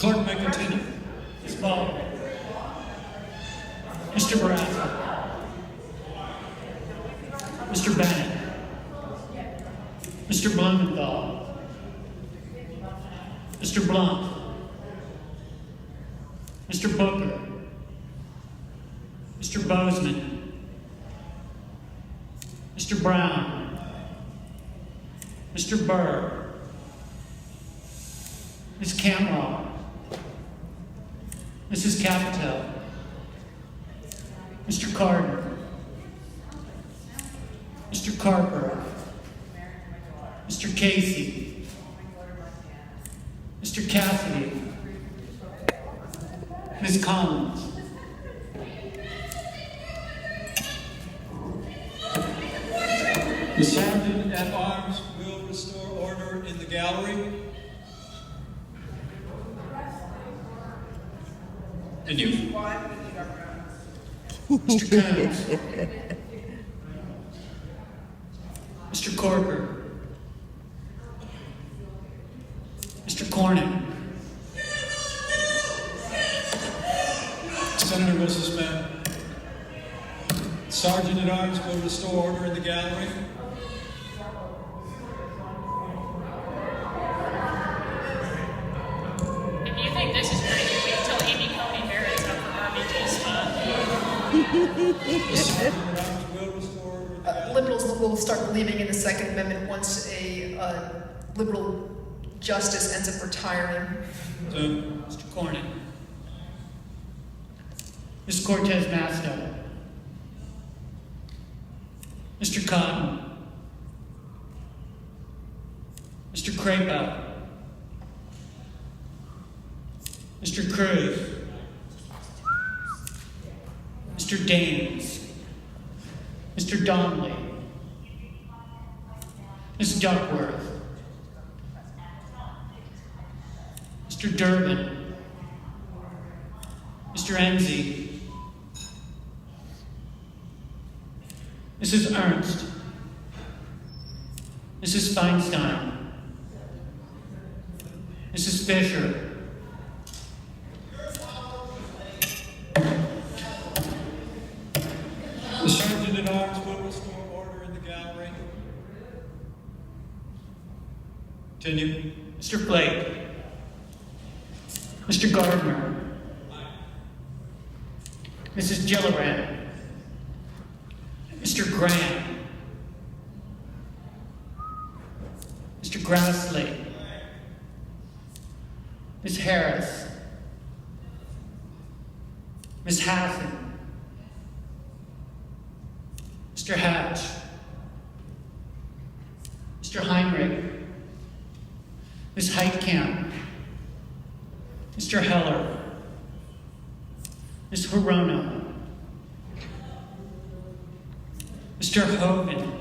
Clerk may continue. Ms. Ball. Mr. Barraza. Mr. Bennett. Mr. Blumenthal. Mr. Blunt. Mr. Booker. Mr. Bozeman. Mr. Brown. Mr. Burr. Ms. Camrock. Mrs. Capito. Mr. Carter. Mr. Carper. Mr. Casey. Mr. Cassidy. Ms. Collins. The Sergeant at Arms will restore order in the gallery. Continue. Mr. Coons. Mr. Corker. Mr. Cornyn. Senator will suspend. Sergeant at Arms will restore order in the gallery. If you think this is pretty, wait until Amy Coney Barrett's up for RBG's The Sergeant at Arms will restore order in the gallery. Liberals will start believing in the Second Amendment once a liberal justice ends up retiring. So, Mr. Cornyn. Ms. Cortez Masto. Mr. Cotton. Mr. Crapo. Mr. Cruz. Mr. Daines. Mr. Donnelly. Ms. Duckworth. Mr. Durbin. Mr. Enzi. Mrs. Ernst. Mrs. Feinstein. Mrs. Fisher. the Sergeant at Arms will restore order in the gallery. Continue. Mr. Flake. Mr. Gardner. Mrs. Gillibrand. Mr. Graham. Mr. Grassley. Ms. Harris. Ms. Hassan. Mr. Hatch. Mr. Heinrich. Ms. Heitkamp. Mr. Heller. Ms. Hirono. Mr. Hogan.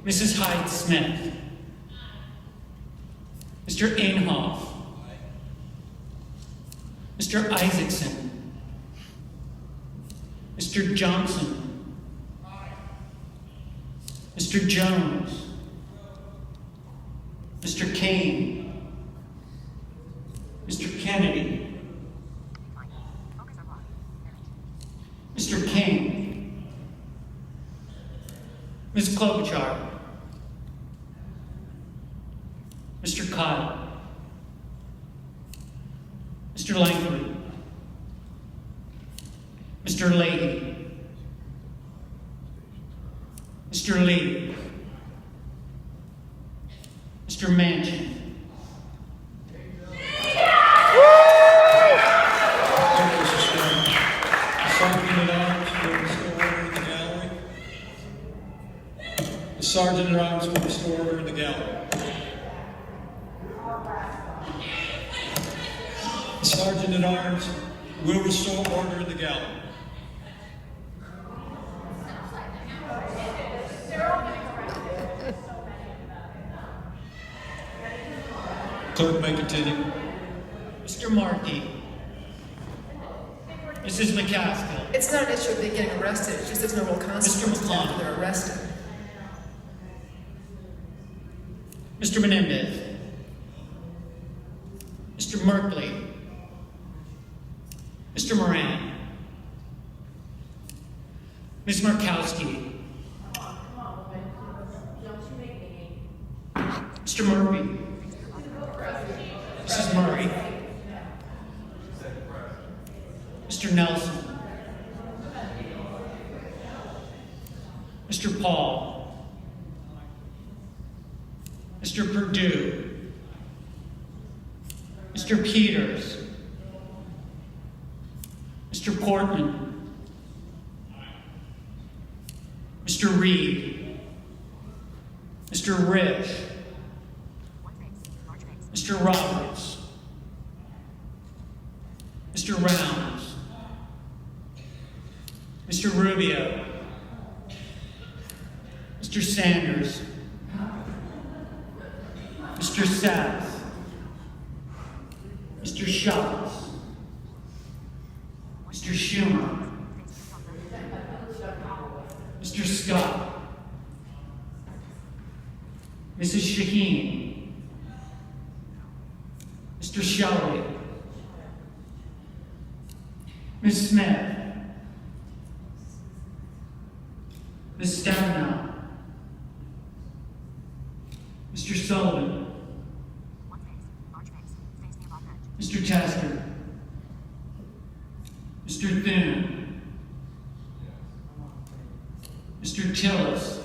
Mrs. Hyde-Smith. Mr. Inhofe. Mr. Isaacson. Mr. Johnson. Mr. Jones. Mr. Kane. Mr. Kennedy. Mr. King. Ms. Klobuchar. Mr. Kyle. Mr. Langley. Mr. Leahy. Mr. Lee. Mr. Manchin. Clerk will suspend. The Sergeant at Arms will restore order in the gallery. The Sergeant at Arms will restore order in the gallery. The Sergeant at Arms will restore order in the gallery. Clerk may continue. Mr. Markey. Mrs. McCaskill. It's not an issue of they getting arrested, it's just there's no real consequences McClung. after they're arrested. Mr. Menendez. Mr. Merkley, Mr. Moran, Ms. Markowski, Mr. Murphy, Mrs. Murray, Mr. Nelson, Mr. Paul, Mr. Perdue, Mr. Peters, Mr. Portman, Mr. Reed, Mr. Rich, Mr. Roberts, Mr. Rounds, Mr. Rubio, Mr. Sanders, Mr. Sass, Mr. Schatz, Mr. Schumer, Mr. Scott, Mrs. Shaheen, Mr. Shelley, Ms. Smith, Ms. Stabenow, Mr. Sullivan, Mr. Tasker, Mr. Thune, Mr. Tillis,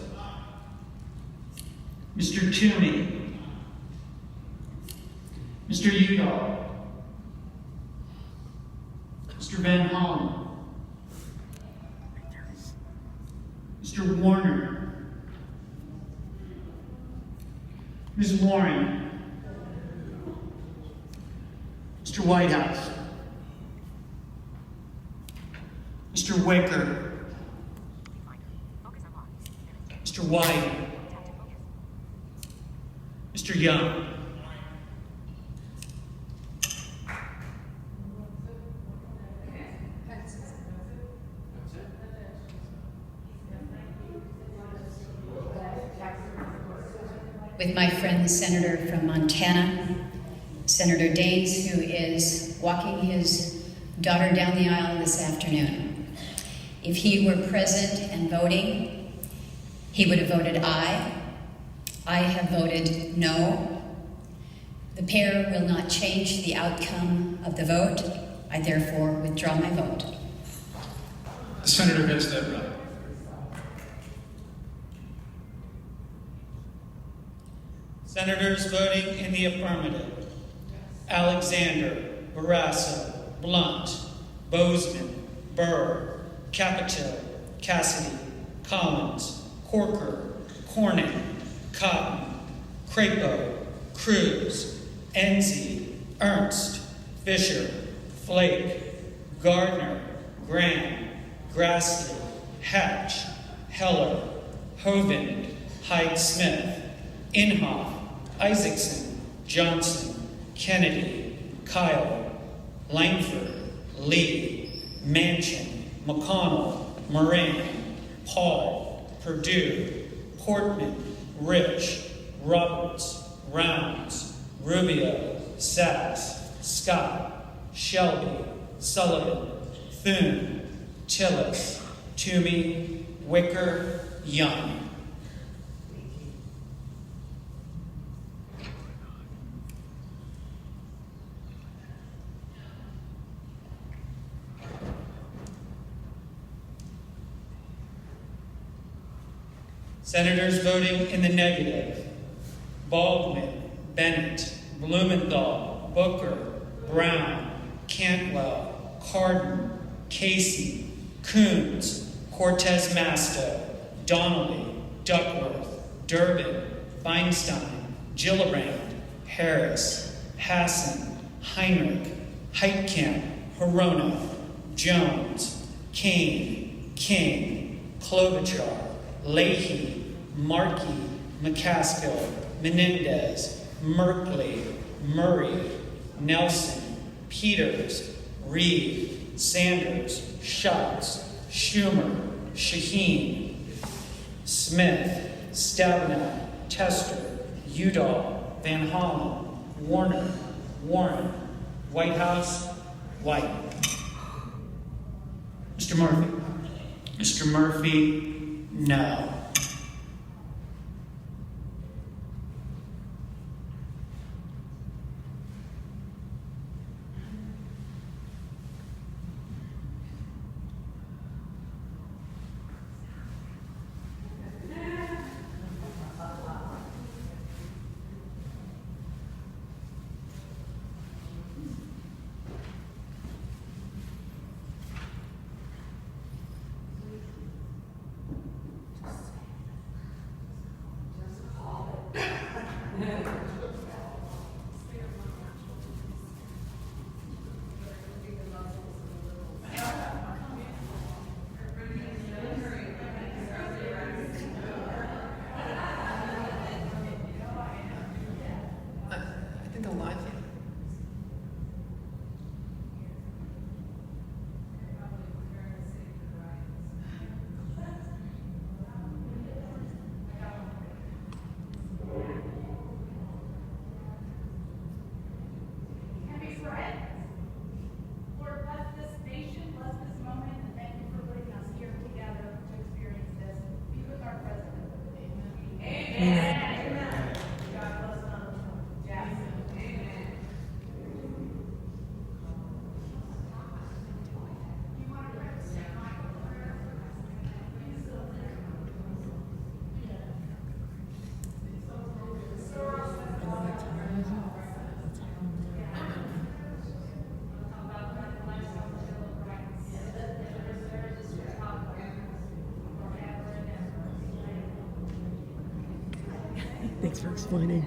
Mr. Toomey, Mr. Udall, Mr. Van Hollen, Mr. Warner, Ms. Warren, Mr. Whitehouse, Mr. Wicker, Mr. White, Mr. Young, with my friend the senator from Montana, Senator Daines, who is walking his daughter down the aisle this afternoon. If he were present and voting, he would have voted aye. I have voted no. The pair will not change the outcome of the vote. I therefore withdraw my vote. The senator has that right. Senators voting in the affirmative: Alexander, Barrasso, Blunt, Bozeman, Burr, Capito, Cassidy, Collins, Corker, Cornyn, Cotton, Crapo, Cruz, Enzi, Ernst, Fisher, Flake, Gardner, Graham, Grassley, Hatch, Heller, Hovind, Hyde-Smith, Inhofe, Isaacson, Johnson, Kennedy, Kyle, Langford, Lee, Manchin, McConnell, Moran, Paul, Perdue, Portman, Rich, Roberts, Rounds, Rubio, Sass, Scott, Shelby, Sullivan, Thune, Tillis, Toomey, Wicker, Young. Senators voting in the negative: Baldwin, Bennett, Blumenthal, Booker, Brown, Cantwell, Cardin, Casey, Coons, Cortez Masto, Donnelly, Duckworth, Durbin, Feinstein, Gillibrand, Harris, Hassan, Heinrich, Heitkamp, Hirono, Jones, Kane, King, Klobuchar, Leahy, Markey, McCaskill, Menendez, Merkley, Murray, Nelson, Peters, Reed, Sanders, Schatz, Schumer, Shaheen, Smith, Stabenow, Tester, Udall, Van Hollen, Warner, Warren, White House, white. Mr. Murphy. Mr. Murphy, no. I think they'll live you. Can we pray? Lord, bless this nation, bless this moment, and thank you for putting us here together to experience this. Be with our president. Amen. Amen. God bless Donald Trump. Jackson. Amen. You want to pray? Thanks for explaining.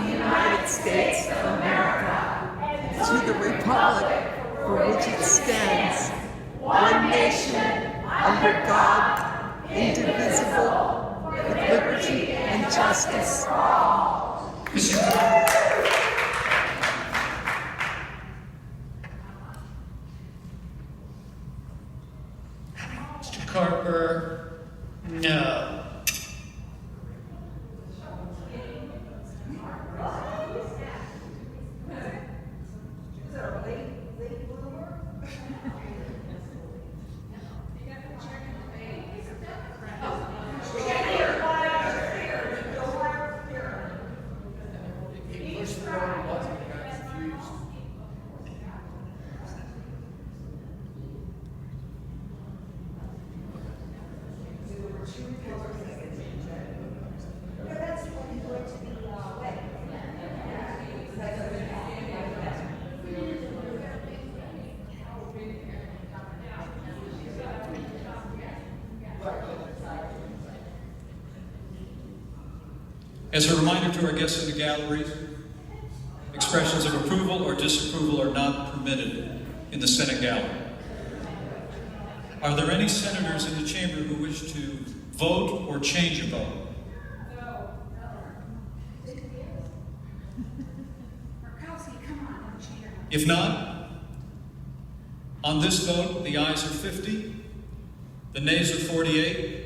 United States of America, to the republic for which it stands, one nation, under God, indivisible, with liberty and justice for all. Mr. Carper, no. As a reminder to our guests in the gallery, expressions of approval or disapproval are not permitted in the Senate gallery. Are there any senators in the chamber who wish to vote or change a vote? Murkowski, come on, don't cheer. If not, On this vote, the ayes are 50, the nays are 48.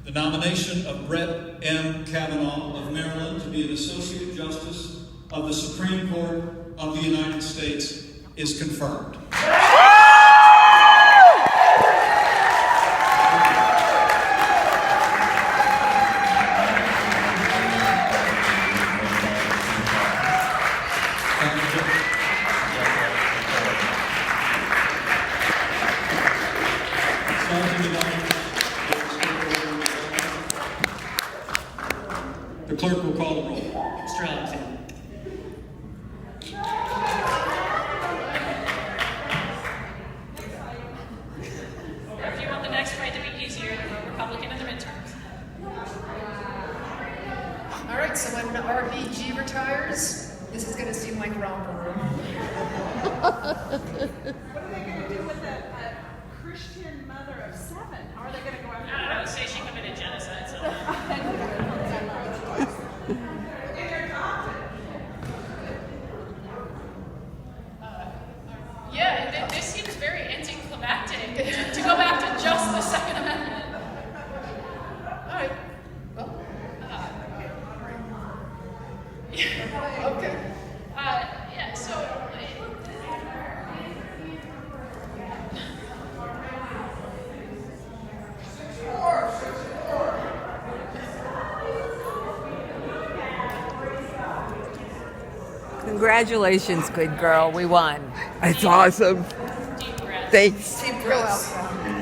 The nomination of Brett M. Kavanaugh of Maryland to be an Associate Justice of the Supreme Court of the United States is confirmed. The clerk will call the roll. Mr. Alexander. If you want the next fight to be easier, vote Republican in the midterms. All right, so when RBG retires, this is going to seem like romper room. What are they going to do with a Christian mother of 7? How are they going to go I after don't know, her? say she committed genocide, so. Yeah, this seems very anticlimactic to go back to just the Second Amendment. All right. Well, okay. Yeah, so. Congratulations, good girl. We won. It's awesome. Deep breath. Thanks. Team Grill Alcohol.